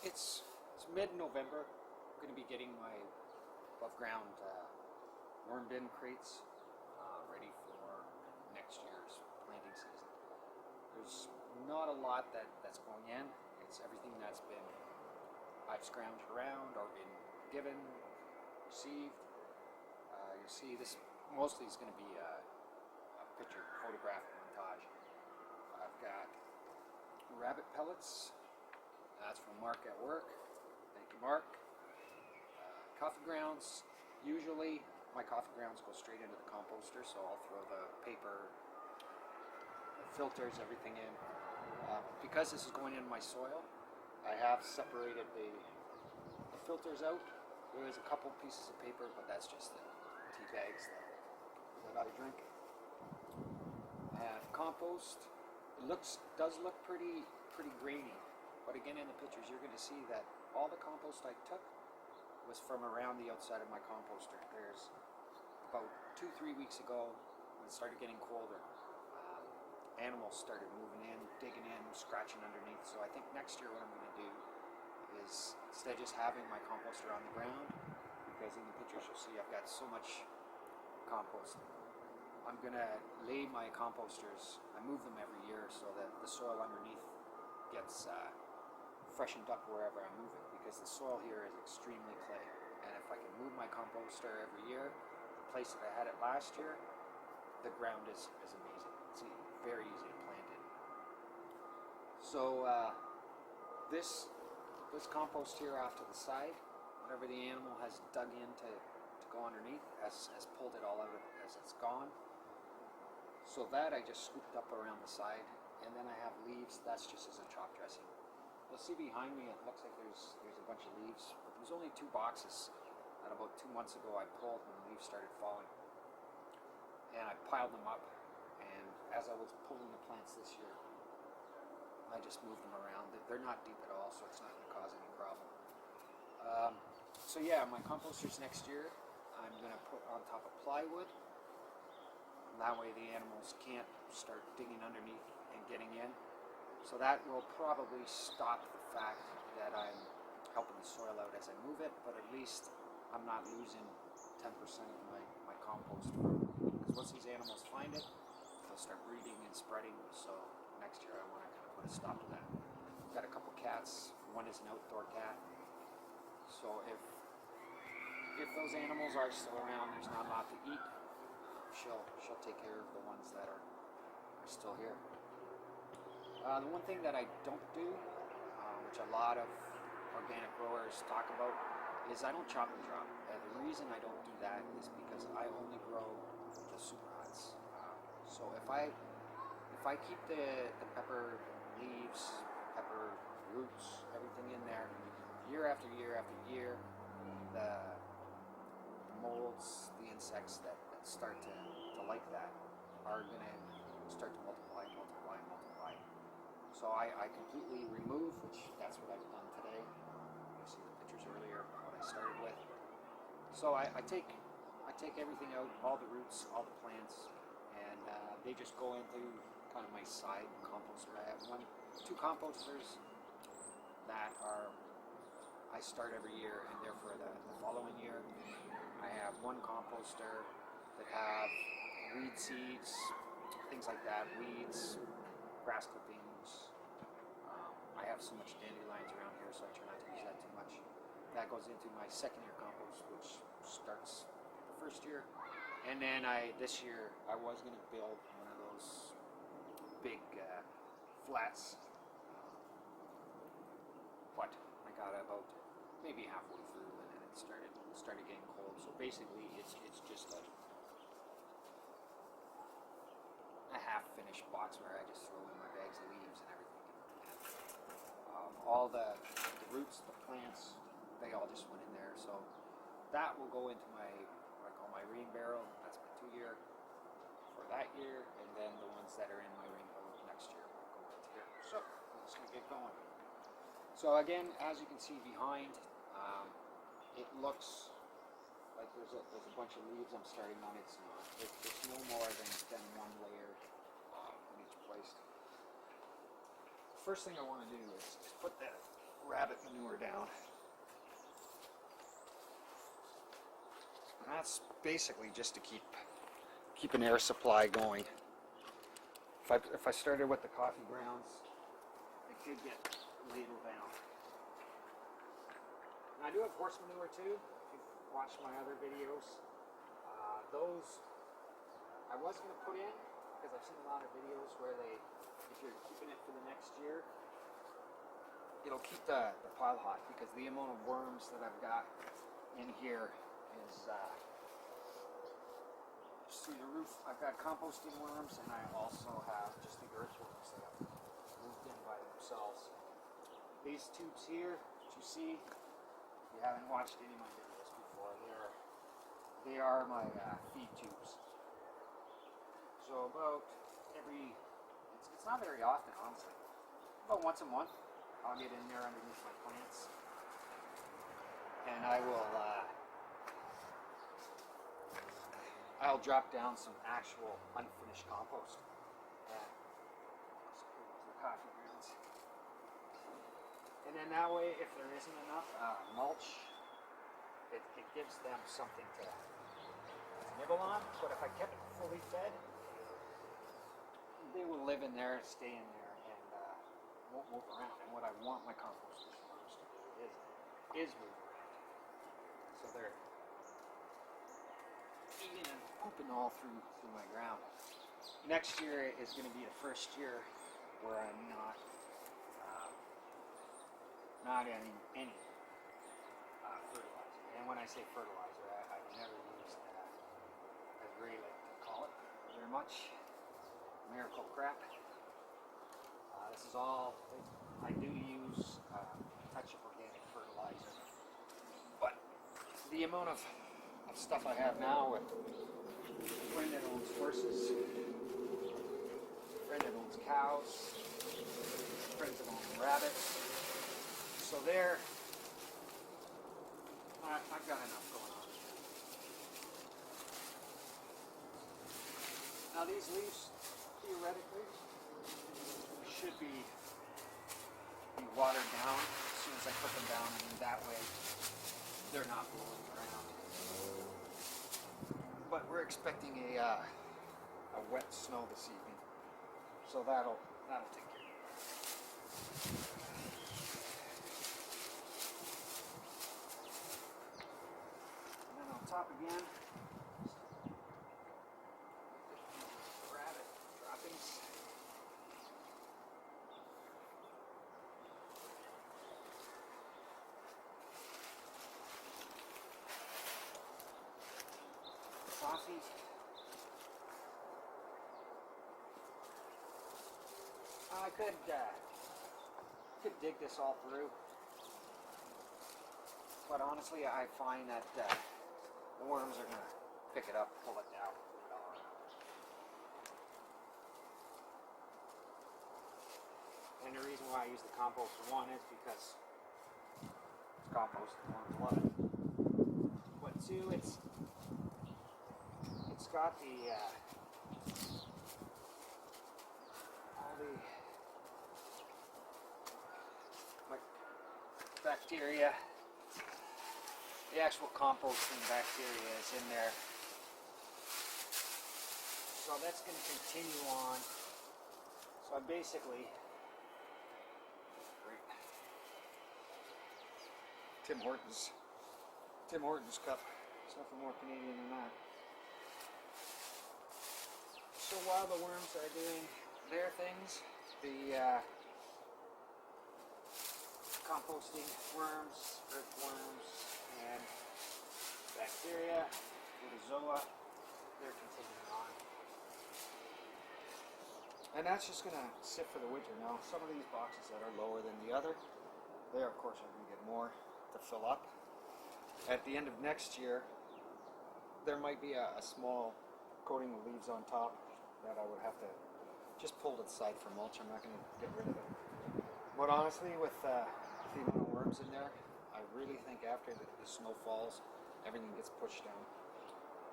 it's mid-November. I'm going to be getting my above ground worm bin crates ready for next year's planting season. There's not a lot that's going in. It's everything that's been I've scrounged around or been given, received. You see this mostly is going to be a picture photograph montage. I've got rabbit pellets. That's from Mark at work. Thank you, Mark. Coffee grounds. Usually my coffee grounds go straight into the composter, so I'll throw the paper, the filters, everything in. Because this is going in my soil, I have separated the filters out. There is a couple pieces of paper, but that's just the tea bags that I drink. And compost. It does look pretty grainy, but again in the pictures you're going to see that all the compost I took was from around the outside of my composter. There's about 2-3 weeks ago when it started getting colder, animals started moving in, digging in, scratching underneath. So I think next year what I'm going to do is, instead of just having my composter on the ground, because in the pictures you'll see I've got so much compost, I'm going to lay my composters, I move them every year so that the soil underneath gets freshened up wherever I move it, because the soil here is extremely clay, and if I can move my composter every year, the place that I had it last year, the ground is amazing. It's very easy to plant in. So this compost here off to the side, whatever the animal has dug in to go underneath, has pulled it all out as it's gone. So that I just scooped up around the side, and then I have leaves. That's just as a chop dressing. You'll see behind me, it looks like there's a bunch of leaves, but there's only 2 boxes that about 2 months ago I pulled when the leaves started falling. And I piled them up, and as I was pulling the plants this year, I just moved them around. They're not deep at all, so it's not going to cause any problem. So yeah, my composters next year, I'm going to put on top of plywood. That way the animals can't start digging underneath and getting in. So that will probably stop the fact that I'm helping the soil out as I move it, but at least I'm not losing 10% of my compost. Because once these animals find it, they'll start breeding and spreading. So next year I want to kind of put a stop to that. I've got a couple cats. One is an outdoor cat. So if those animals are still around, there's not a lot to eat, she'll take care of the ones that are still here. The one thing that I don't do, which a lot of organic growers talk about, is I don't chop and drop. The reason I don't do that is because I only grow the super huts. So if I keep the pepper leaves, pepper roots, everything in there, year after year after year, the molds, the insects that start to like that are going to start to multiply. So I completely remove, which that's what I've done today. You see the pictures earlier, what I started with. So I take everything out, all the roots, all the plants, and they just go into kind of my side composter. I have 2 composters that I start every year, and they're for the following year. I have 1 composter that have weed seeds, things like that, weeds, grass clippings. I have so much dandelions around here, so I try not to use that too much. That goes into my second year compost, which starts the first year. And then this year I was going to build one of those big flats, but I got about maybe halfway through, and then it started getting cold. So basically, it's just a half-finished box where I just throw in my bags of leaves and everything. All the roots, the plants, they all just went in there. So that will go into what I call my rain barrel. That's my 2-year for that year, and then the ones that are in my rain barrel next year will go into here. So I'm just going to get going. So again, as you can see behind, it looks like there's a bunch of leaves I'm starting on. It's not. It's no more than 1 layer in each place. The first thing I want to do is put the rabbit manure down. And that's basically just to keep an air supply going. If I started with the coffee grounds, it could get ladled down. And I do have horse manure too. If you've watched my other videos, those I was going to put in because I've seen a lot of videos where if you're keeping it for the next year, it'll keep the pile hot, because the amount of worms that I've got in here is see the roof. I've got composting worms, and I also have just the earthworms that have moved in by themselves. These tubes here that you see, if you haven't watched any of my videos before, they are my feed tubes. So about it's not very often, honestly. About once a month, I'll get in there underneath my plants, and I'll drop down some actual unfinished compost. The coffee grounds. And then that way, if there isn't enough mulch, it gives them something to nibble on. But if I kept it fully fed, they will live in there, stay in there, and won't move around. And what I want my composting worms to do is move around. So they're eating and pooping all through my ground. Next year is going to be the first year where I'm not adding any fertilizer. And when I say fertilizer, I've never used, as Ray like to call it, very much miracle crap. This is all, I do use a touch of organic fertilizer, but the amount of stuff I have now with a friend that owns horses, a friend that owns cows, friends that own rabbits, so there, I've got enough going on. Now these leaves, theoretically, should be watered down as soon as I put them down, and that way they're not blowing around. But we're expecting a wet snow this evening, so that'll take care of it. And then on top again, rabbit droppings. Coffee. I could dig this all through, but honestly, I find that the worms are gonna pick it up, pull it down, move it all around. And the reason why I use the compost for one is because it's compost and worms love it. But two, it's got all the bacteria, the actual composting bacteria is in there. So that's going to continue on. So I basically, great. Tim Hortons cup. There's nothing more Canadian than that. So while the worms are doing their things, the composting worms, earthworms, and bacteria, protozoa, they're continuing on. And that's just going to sit for the winter. Now, some of these boxes that are lower than the other, they of course are going to get more to fill up. At the end of next year, there might be a small coating of leaves on top that I would have to just pull to the side for mulch. I'm not going to get rid of it. But honestly, with the amount of worms in there, I really think after the snow falls, everything gets pushed down.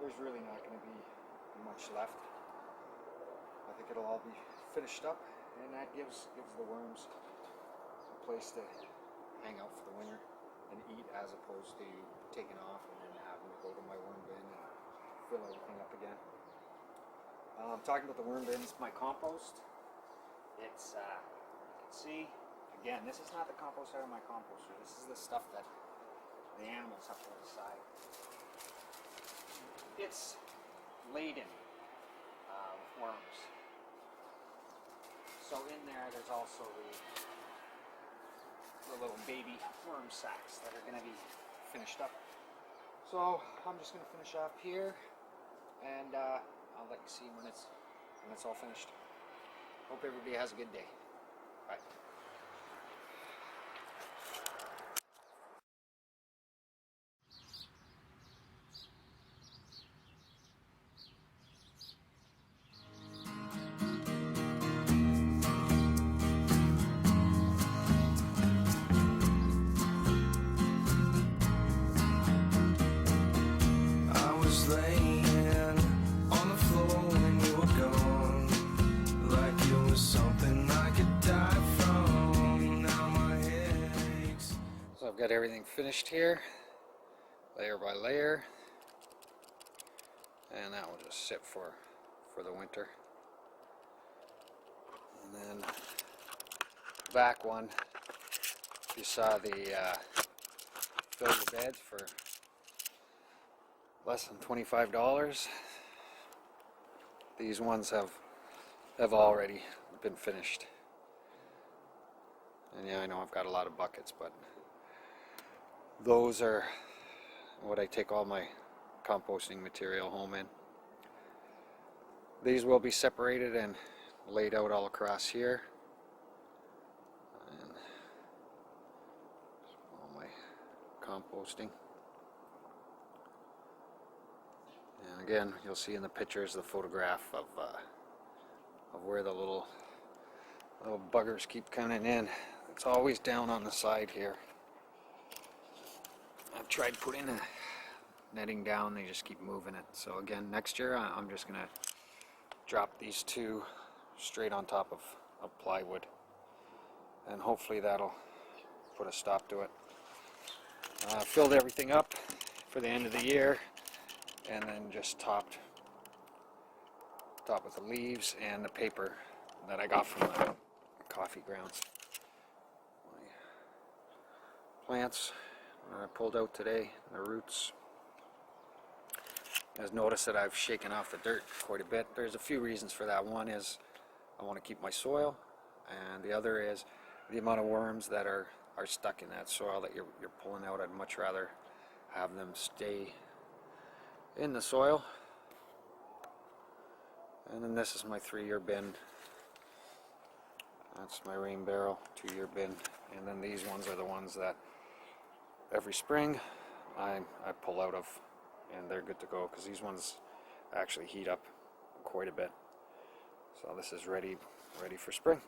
There's really not going to be much left. I think it'll all be finished up, and that gives the worms a place to hang out for the winter and eat, as opposed to taking off and then having to go to my worm bin and fill everything up again. Talking about the worm bins, my compost, it's, you can see, again, this is not the compost out of my composter. This is the stuff that the animals have put aside. It's laden with worms. So in there, there's also the little baby worm sacks that are going to be finished up. So I'm just going to finish up here, and I'll let you see when it's all finished. Hope everybody has a good day. Bye. I've got everything finished here, layer by layer, and that will just sit for the winter. And then back one, you saw the fill the beds for less than $25. These ones have already been finished. And yeah, I know I've got a lot of buckets, but those are what I take all my composting material home in. These will be separated and laid out all across here. And all my composting. And again, you'll see in the pictures the photograph of where the little buggers keep coming in. It's always down on the side here. I've tried putting a netting down, they just keep moving it. So again, next year I'm just going to drop these two straight on top of plywood, and hopefully that'll put a stop to it. Filled everything up for the end of the year, and then just topped with the leaves and the paper that I got from the coffee grounds. My plants I pulled out today, the roots. As notice that I've shaken off the dirt quite a bit. There's a few reasons for that. One is I want to keep my soil, and the other is the amount of worms that are stuck in that soil that you're pulling out. I'd much rather have them stay in the soil. And then this is my 3-year bin. That's my rain barrel 2-year bin. And then these ones are the ones that every spring I pull out of, and they're good to go because these ones actually heat up quite a bit. So this is ready for spring.